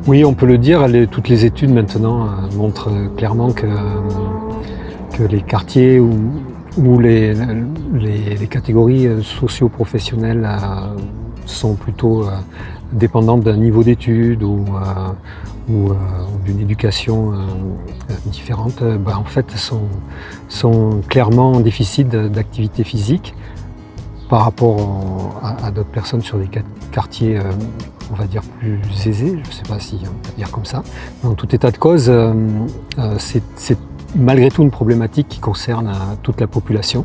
Oui, on peut le dire, toutes les études maintenant montrent clairement que les quartiers où les catégories socio-professionnelles sont plutôt dépendantes d'un niveau d'études ou d'une éducation différente, en fait sont clairement en déficit d'activité physique par rapport à d'autres personnes sur des quartiers on va dire plus aisés, je ne sais pas si on peut dire comme ça. En tout état de cause, c'est malgré tout une problématique qui concerne toute la population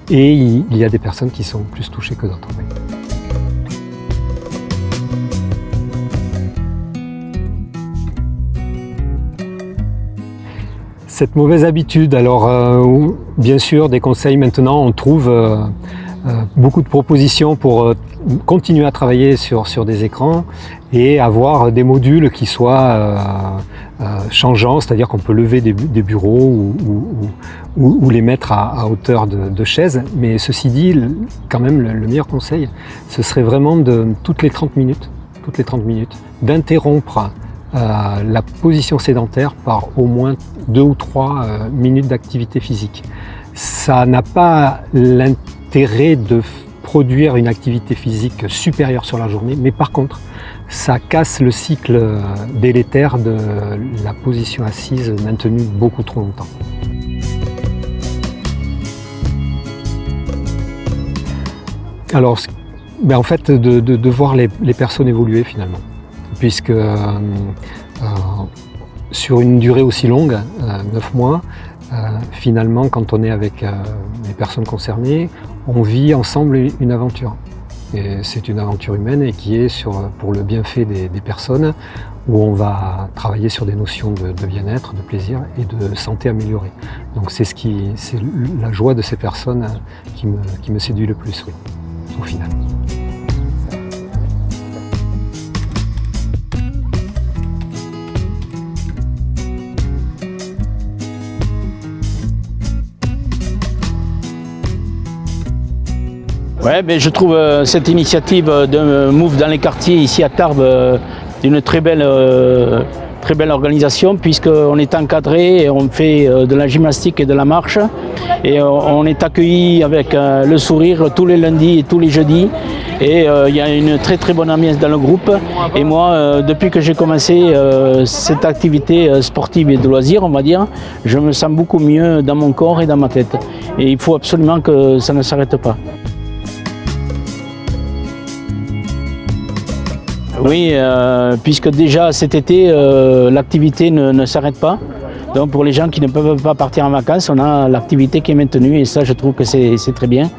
et il y a des personnes qui sont plus touchées que d'autres. Oui. Cette mauvaise habitude, alors bien sûr des conseils maintenant, on trouve beaucoup de propositions pour continuer à travailler sur des écrans et avoir des modules qui soient changeants, c'est-à-dire qu'on peut lever des bureaux ou les mettre à hauteur de chaises. Mais ceci dit, quand même le meilleur conseil, ce serait vraiment toutes les 30 minutes, d'interrompre la position sédentaire par au moins 2 ou 3 minutes d'activité physique. Ça n'a pas l'intérêt de produire une activité physique supérieure sur la journée, mais par contre, ça casse le cycle délétère de la position assise maintenue beaucoup trop longtemps. Alors, en fait, de voir les personnes évoluer finalement, puisque sur une durée aussi longue, 9 mois, finalement, quand on est avec les personnes concernées, on vit ensemble une aventure. Et c'est une aventure humaine et qui est pour le bienfait des personnes, où on va travailler sur des notions de bien-être, de plaisir et de santé améliorée. Donc c'est la joie de ces personnes qui me séduit le plus, oui, au final. Ouais, mais je trouve cette initiative de Move dans les quartiers ici à Tarbes une très belle organisation, puisqu'on est encadré et on fait de la gymnastique et de la marche et on est accueilli avec le sourire tous les lundis et tous les jeudis et il y a une très bonne ambiance dans le groupe. Et moi, depuis que j'ai commencé cette activité sportive et de loisirs, on va dire, je me sens beaucoup mieux dans mon corps et dans ma tête, et il faut absolument que ça ne s'arrête pas. Oui, puisque déjà cet été, l'activité ne s'arrête pas. Donc pour les gens qui ne peuvent pas partir en vacances, on a l'activité qui est maintenue et ça, je trouve que c'est très bien.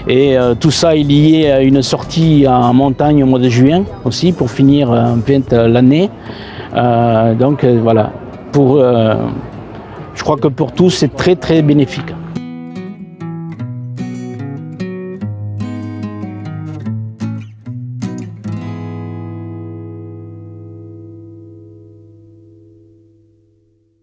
Et tout ça est lié à une sortie en montagne au mois de juin aussi pour finir en pleine l'année. Donc voilà, je crois que pour tous, c'est très bénéfique.